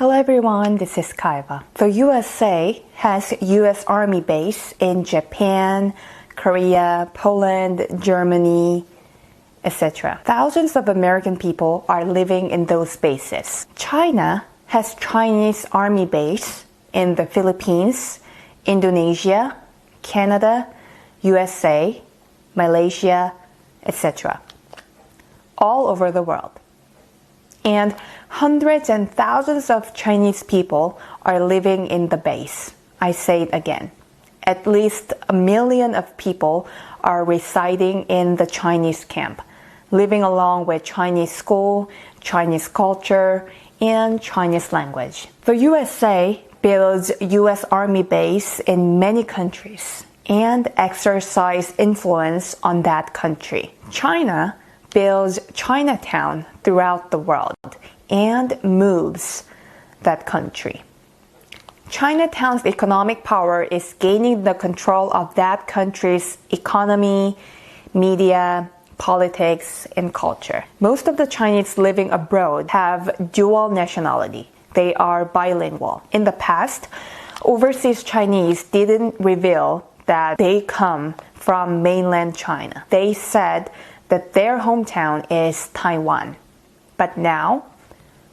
Hello everyone, this is Kaiva. The USA has US Army base in Japan, Korea, Poland, Germany, etc. Thousands of American people are living in those bases. China has Chinese Army base in the Philippines, Indonesia, Canada, USA, Malaysia, etc. all over the world. And hundreds and thousands of Chinese people are living in the base. I say it again. At least 1 million of people are residing in the Chinese camp, living along with Chinese school, Chinese culture, and Chinese language. The USA builds US Army base in many countries and exercise influence on that country. China builds Chinatown throughout the world and moves that country. Chinatown's economic power is gaining the control of that country's economy, media, politics, and culture. Most of the Chinese living abroad have dual nationality. They are bilingual. In the past, overseas Chinese didn't reveal that they come from mainland China. They said that their hometown is Taiwan. But now,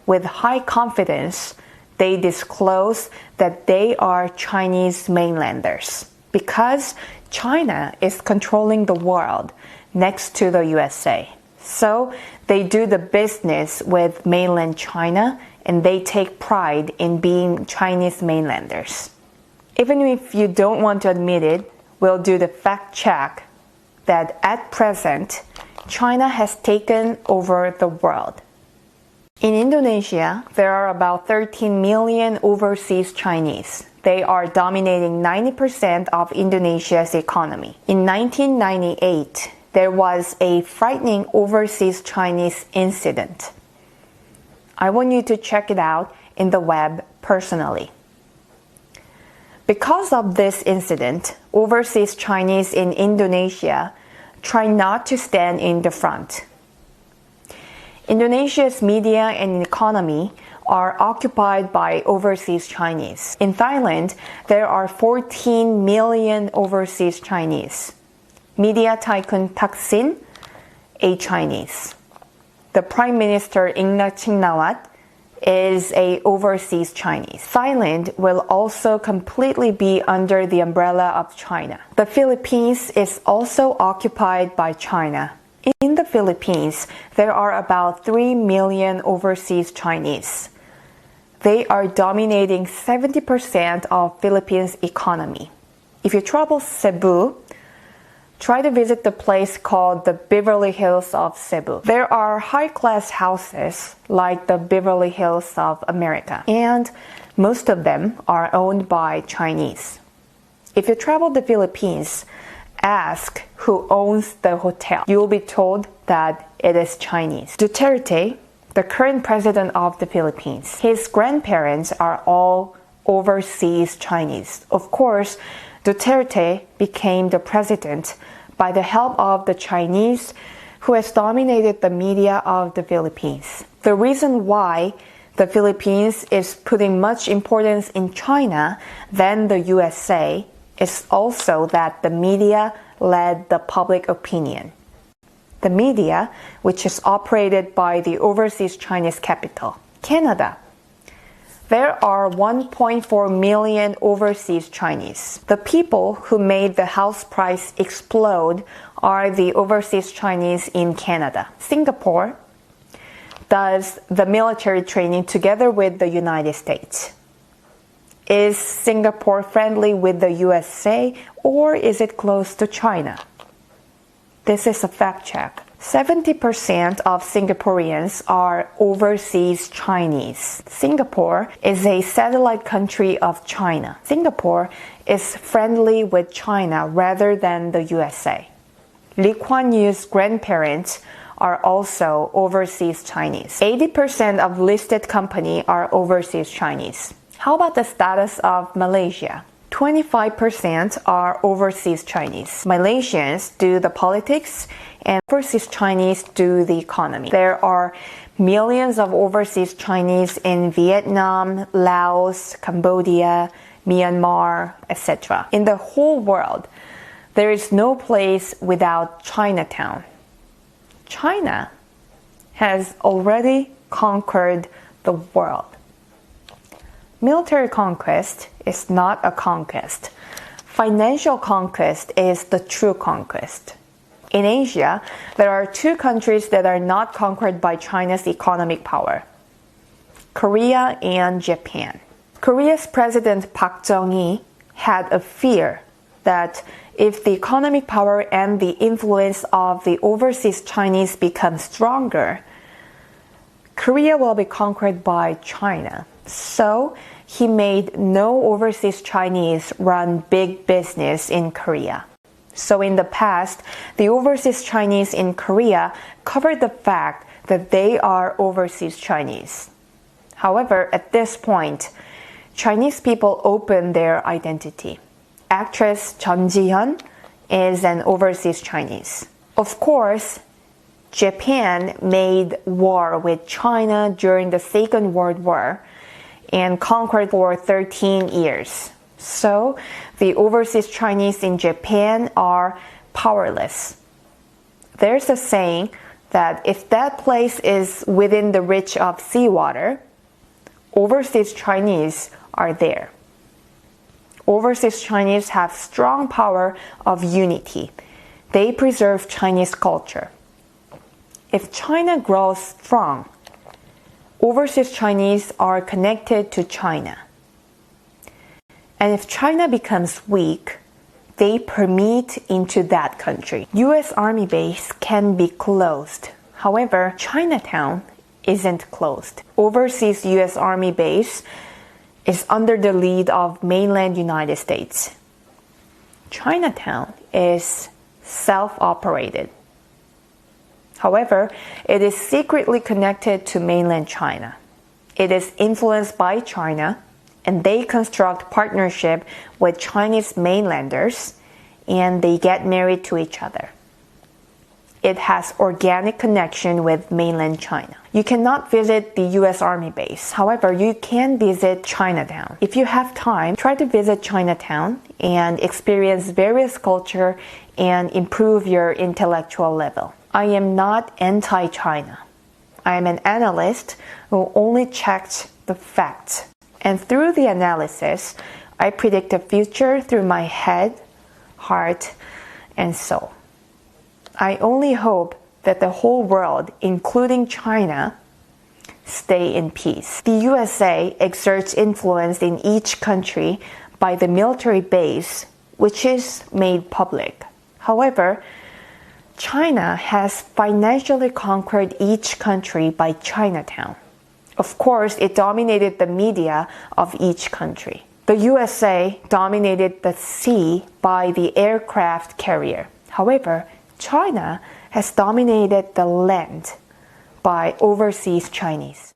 with high confidence, they disclose that they are Chinese mainlanders because China is controlling the world next to the USA. So they do the business with mainland China and they take pride in being Chinese mainlanders. Even if you don't want to admit it, we'll do the fact check that at present, China has taken over the world. In Indonesia, there are about 13 million overseas Chinese. They are dominating 90% of Indonesia's economy. In 1998, there was a frightening overseas Chinese incident. I want you to check it out in the web personally. Because of this incident, overseas Chinese in Indonesia try not to stand in the front. Indonesia's media and economy are occupied by overseas Chinese. In Thailand, there are 14 million overseas Chinese. Media tycoon Thaksin, a Chinese. The Prime Minister Ingnak Chingnavat is a overseas Chinese. Thailand will also completely be under the umbrella of China. The Philippines is also occupied by China. In the Philippines, there are about 3 million overseas Chinese. They are dominating 70% of Philippines' economy. If you travel Cebu, try to visit the place called the Beverly Hills of Cebu. There are high-class houses like the Beverly Hills of America, and most of them are owned by Chinese. If you travel the Philippines, ask who owns the hotel. You will be told that it is Chinese. Duterte, the current president of the Philippines, his grandparents are all overseas Chinese. Of course, Duterte became the president by the help of the Chinese who has dominated the media of the Philippines. The reason why the Philippines is putting much importance in China than the USA is also that the media led the public opinion. The media, which is operated by the overseas Chinese capital. Canada. There are 1.4 million overseas Chinese. The people who made the house price explode are the overseas Chinese in Canada. Singapore does the military training together with the United States. Is Singapore friendly with the USA or is it close to China? This is a fact check. 70% of Singaporeans are overseas Chinese. Singapore is a satellite country of China. Singapore is friendly with China rather than the USA. Lee Kuan Yew's grandparents are also overseas Chinese. 80% of listed companies are overseas Chinese. How about the status of Malaysia? 25% are overseas Chinese. Malaysians do the politics and overseas Chinese do the economy. There are millions of overseas Chinese in Vietnam, Laos, Cambodia, Myanmar, etc. In the whole world, there is no place without Chinatown. China has already conquered the world. Military conquest is not a conquest. Financial conquest is the true conquest. In Asia, there are two countries that are not conquered by China's economic power: Korea and Japan. Korea's President Park Chung-hee had a fear that if the economic power and the influence of the overseas Chinese become stronger, Korea will be conquered by China. So he made no overseas Chinese run big business in Korea. So in the past, the overseas Chinese in Korea covered the fact that they are overseas Chinese. However, at this point, Chinese people open their identity. Actress Chun Ji-hyun is an overseas Chinese. Of course, Japan made war with China during the Second World War and conquered for 13 years. So, the overseas Chinese in Japan are powerless. There's a saying that if that place is within the reach of seawater, overseas Chinese are there. Overseas Chinese have strong power of unity. They preserve Chinese culture. If China grows strong, overseas Chinese are connected to China. And if China becomes weak, they permeate into that country. US Army base can be closed. However, Chinatown isn't closed. Overseas US Army base is under the lead of mainland United States. Chinatown is self-operated. However, it is secretly connected to mainland China. It is influenced by China, and they construct partnership with Chinese mainlanders, and they get married to each other. It has organic connection with mainland China. You cannot visit the US Army base. However, you can visit Chinatown. If you have time, try to visit Chinatown and experience various culture and improve your intellectual level. I am not anti-China. I am an analyst who only checked the facts. And through the analysis, I predict the future through my head, heart, and soul. I only hope that the whole world, including China, stay in peace. The USA exerts influence in each country by the military base, which is made public. However, China has financially conquered each country by Chinatown. Of course, it dominated the media of each country. The USA dominated the sea by the aircraft carrier. However, China has dominated the land by overseas Chinese.